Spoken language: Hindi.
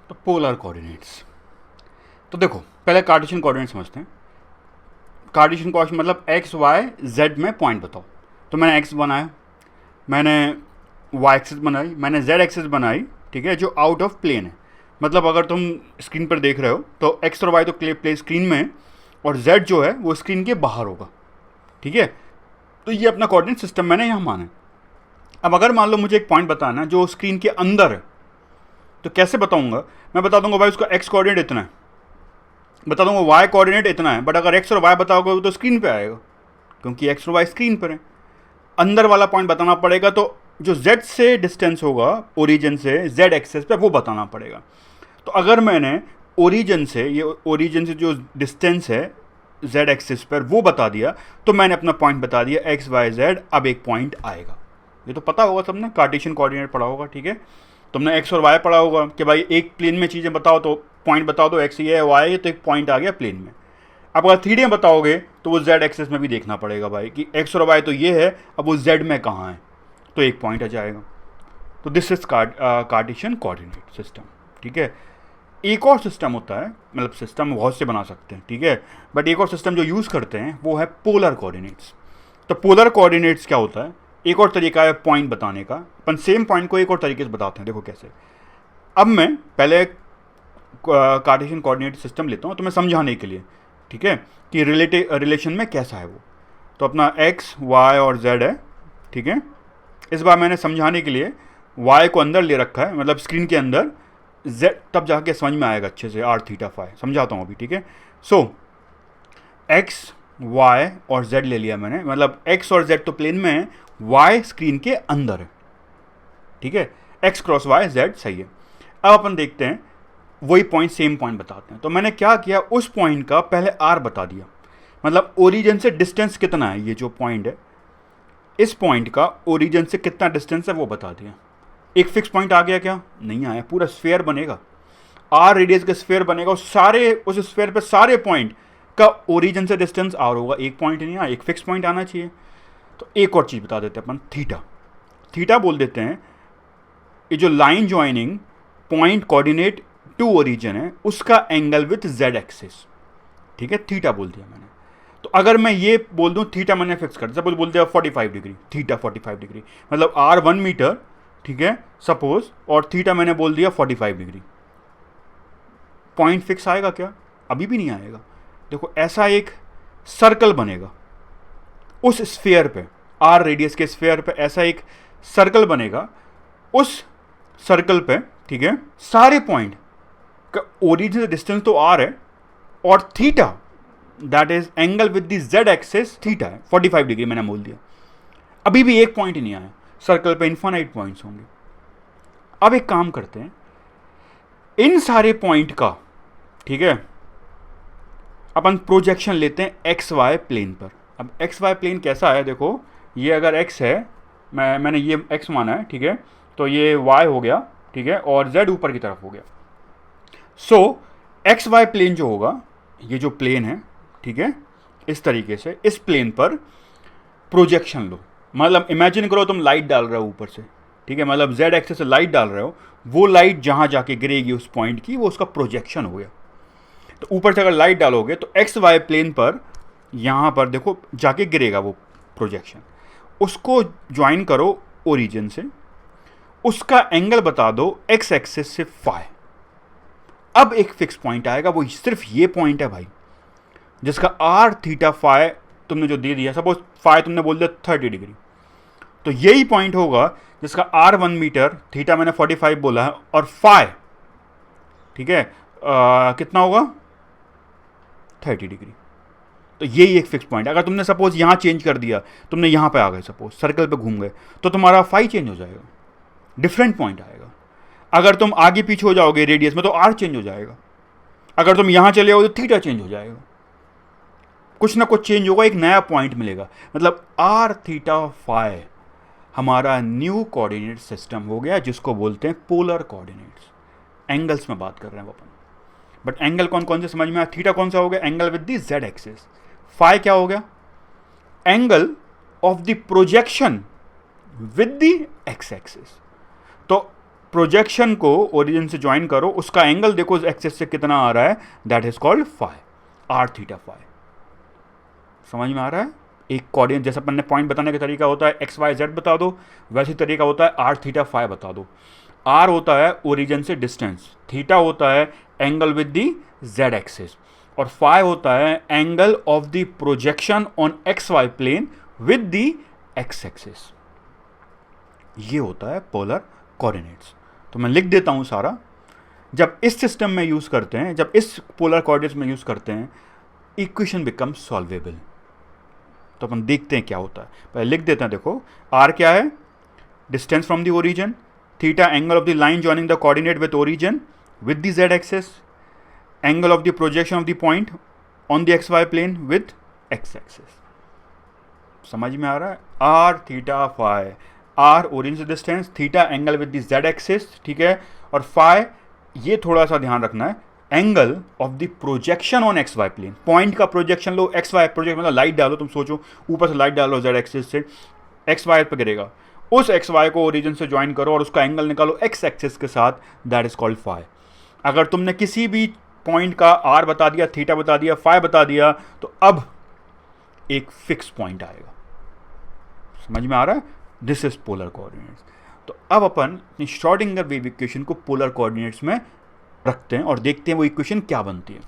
तो पोलर कोऑर्डिनेट्स, तो देखो पहले कार्टेशियन कोऑर्डिनेट समझते हैं। कार्टेशियन कोऑर्डिनेट मतलब एक्स वाई जेड में पॉइंट बताओ। तो मैंने एक्स बनाया, मैंने वाई एक्सिस बनाई, मैंने जेड एक्सिस बनाई, ठीक है, जो आउट ऑफ प्लेन है। मतलब अगर तुम स्क्रीन पर देख रहे हो तो एक्स और वाई तो प्ले स्क्रीन में है, और जेड जो है वो स्क्रीन के बाहर होगा, ठीक है। तो ये अपना कोऑर्डिनेट सिस्टम मैंने यहाँ माना है। अब अगर मान लो मुझे एक पॉइंट बताना जो स्क्रीन के अंदर है, तो कैसे बताऊंगा? मैं बता दूंगा भाई उसका एक्स कोऑर्डिनेट इतना है, बता दूंगा वाई कोऑर्डिनेट इतना है, बट अगर एक्स और वाई बताओगे तो स्क्रीन पे आएगा, क्योंकि एक्स और वाई स्क्रीन पर है। अंदर वाला पॉइंट बताना पड़ेगा, तो जो z से डिस्टेंस होगा ओरिजिन से z एक्सेस पे वो बताना पड़ेगा। तो अगर मैंने ओरिजिन से जो डिस्टेंस है z एक्सिस पर वो बता दिया, तो मैंने अपना पॉइंट बता दिया x y z। अब एक पॉइंट आएगा, ये तो पता होगा सबने, कार्टेशियन कोऑर्डिनेट पढ़ा होगा, ठीक है। तुमने x और y पढ़ा होगा कि भाई एक प्लेन में चीज़ें बताओ तो पॉइंट बताओ, तो x ये है y है तो एक पॉइंट आ गया प्लेन में। अब अगर 3D में बताओगे तो वो z एक्सेस में भी देखना पड़ेगा भाई कि x और y तो ये है, अब वो z में कहाँ है, तो एक पॉइंट आ जाएगा। तो this is Cartesian coordinate system, ठीक है। एक और सिस्टम होता है, मतलब सिस्टम बहुत से बना सकते हैं, ठीक है, बट एक और सिस्टम जो यूज़ करते हैं वो है पोलर कोऑर्डिनेट्स। तो पोलर कोऑर्डिनेट्स क्या होता है? एक और तरीका है पॉइंट बताने का। अपन सेम पॉइंट को एक और तरीके से बताते हैं, देखो कैसे। अब मैं पहले कार्टेशियन कोऑर्डिनेट सिस्टम लेता हूँ तुम्हें समझाने के लिए, ठीक है, कि रिलेशन में कैसा है वो। तो अपना एक्स वाई और जेड है, ठीक है। इस बार मैंने समझाने के लिए y को अंदर ले रखा है, मतलब स्क्रीन के अंदर, z तब जाके समझ में आएगा अच्छे से, r थीटा फाई समझाता हूँ अभी, ठीक है। सो x y और z ले लिया मैंने, मतलब x और z तो प्लेन में है, y स्क्रीन के अंदर है, ठीक है। x क्रॉस y z सही है। अब अपन देखते हैं वही पॉइंट, सेम पॉइंट बताते हैं। तो मैंने क्या किया, उस पॉइंट का पहले r बता दिया, मतलब ओरिजिन से डिस्टेंस कितना है, ये जो पॉइंट है इस पॉइंट का ओरिजिन से कितना डिस्टेंस है वो बता दिया। एक फिक्स पॉइंट आ गया क्या? नहीं आया, पूरा स्फीयर बनेगा, आर रेडियस का स्फीयर बनेगा, उस स्फीयर पे सारे पॉइंट का ओरिजिन से डिस्टेंस आर होगा। एक पॉइंट नहीं आया, एक फिक्स पॉइंट आना चाहिए। तो एक और चीज़ बता देते हैं अपन, थीटा। थीटा बोल देते हैं ये जो line joining point coordinate to origin है उसका एंगल विथ जेड एक्सिस, ठीक है, थीटा बोल दिया मैंने। तो अगर मैं ये बोल दूं थीटा मैंने फिक्स कर, सपोज बोल दिया 45 डिग्री, थीटा 45 डिग्री, मतलब आर 1 मीटर, ठीक है, सपोज, और थीटा मैंने बोल दिया 45 डिग्री। पॉइंट फिक्स आएगा क्या? अभी भी नहीं आएगा। देखो ऐसा एक सर्कल बनेगा उस स्फीयर पे, आर रेडियस के स्फीयर पे ऐसा एक सर्कल बनेगा, उस सर्कल पे, ठीक है, सारे पॉइंट का ओरिजिन डिस्टेंस तो आर है, और theta that is angle with the Z axis theta है 45 डिग्री मैंने बोल दिया। अभी भी एक पॉइंट ही नहीं आया, सर्कल पे इन्फिनाइट पॉइंट्स होंगे। अब एक काम करते हैं, इन सारे पॉइंट का, ठीक है, अपन प्रोजेक्शन लेते हैं एक्स वाई प्लेन पर। अब एक्स वाई प्लेन कैसा है, देखो ये अगर एक्स है, मैंने ये एक्स माना है, ठीक है, तो ये वाई हो गया, ठीक है, और जेड ऊपर की तरफ हो गया। सो एक्स वाई प्लेन जो होगा, ये जो प्लेन है, ठीक है, इस तरीके से इस प्लेन पर प्रोजेक्शन लो। मतलब इमेजिन करो तुम लाइट डाल रहे हो ऊपर से, ठीक है, मतलब जेड एक्सिस से लाइट डाल रहे हो, वो लाइट जहां जाके गिरेगी उस पॉइंट की, वो उसका प्रोजेक्शन हो गया। तो ऊपर से अगर लाइट डालोगे तो एक्स वाई प्लेन पर यहां पर देखो जाके गिरेगा वो प्रोजेक्शन, उसको ज्वाइन करो ओरिजिन से, उसका एंगल बता दो एक्स एक्सिस से फाई। अब एक फिक्स पॉइंट आएगा, वो सिर्फ ये पॉइंट है भाई, जिसका आर थीटा फाई तुमने जो दे दिया, सपोज फाई तुमने बोल दिया 30 डिग्री, तो यही पॉइंट होगा जिसका आर 1 मीटर, थीटा मैंने 45 बोला है, और फाई, ठीक है, कितना होगा 30 डिग्री। तो यही एक फिक्स पॉइंट। अगर तुमने सपोज यहां चेंज कर दिया, तुमने यहां पे आ गए, सपोज सर्कल पे घूम गए, तो तुम्हारा फाई चेंज हो जाएगा, डिफरेंट पॉइंट आएगा। अगर तुम आगे पीछे हो जाओगे रेडियस में तो आर चेंज हो जाएगा, अगर तुम यहां चले आओगे तो थीटा चेंज हो जाएगा, कुछ ना कुछ चेंज होगा, एक नया पॉइंट मिलेगा। मतलब आर थीटा फाई हमारा न्यू कोऑर्डिनेट सिस्टम हो गया, जिसको बोलते हैं पोलर कोऑर्डिनेट्स। एंगल्स में बात कर रहे हैं अपन, बट एंगल कौन कौन से समझ में आया? थीटा कौन सा हो गया? Angle with the Z axis. Phi क्या हो गया? Angle of the projection with the X axis. तो प्रोजेक्शन को ओरिजिन से ज्वाइन करो, उसका एंगल देखो उस एक्सिस से कितना आ रहा है, that is called phi, R theta phi. समझ में आ रहा है? एक कोऑर्डिनेट जैसा अपन ने पॉइंट बताने का तरीका होता है एक्स वाई जेड बता दो, वैसे तरीका होता है आर थीटा फाई बता दो। आर होता है ओरिजिन से डिस्टेंस, थीटा होता है angle with the Z axis, और फाई होता है angle of the projection on X Y plane with the X axis. ये होता है पोलर कोऑर्डिनेट्स। तो मैं लिख देता हूं सारा। जब इस सिस्टम में यूज करते हैं, जब इस पोलर कोऑर्डिनेट्स में यूज करते हैं, इक्वेशन बिकम सॉल्वेबल। तो अपन देखते हैं क्या होता है, पहले लिख देते हैं। देखो आर क्या है, distance from the origin, theta angle of the line joining the coordinate with origin with the Z axis, angle of the projection of the point on the X Y plane with X axis. समझ में आ रहा है? R theta phi, R origin से distance, theta angle with the Z axis, ठीक है, और फाई ये थोड़ा सा ध्यान रखना है, angle of the projection on X Y plane. Point का प्रोजेक्शन लो, एक्स वाई प्रोजेक्शन मतलब लाइट डालो, तुम सोचो ऊपर से लाइट डालो जेड एक्सिस से, एक्स वाई पर गिरेगा, उस एक्स वाई को ओरिजिन से ज्वाइन करो और उसका एंगल निकालो एक्स एक्सिस के साथ, दैट इज कॉल्ड फाई। अगर तुमने किसी भी पॉइंट का आर बता दिया, थीटा बता दिया, फाई बता दिया, तो अब एक फिक्स पॉइंट आएगा। समझ में आ रहा है? This is polar coordinates. तो अब अपन अपनी श्रोडिंगर वेव इक्वेशन को पोलर कोऑर्डिनेट्स में रखते हैं और देखते हैं वो इक्वेशन क्या बनती है।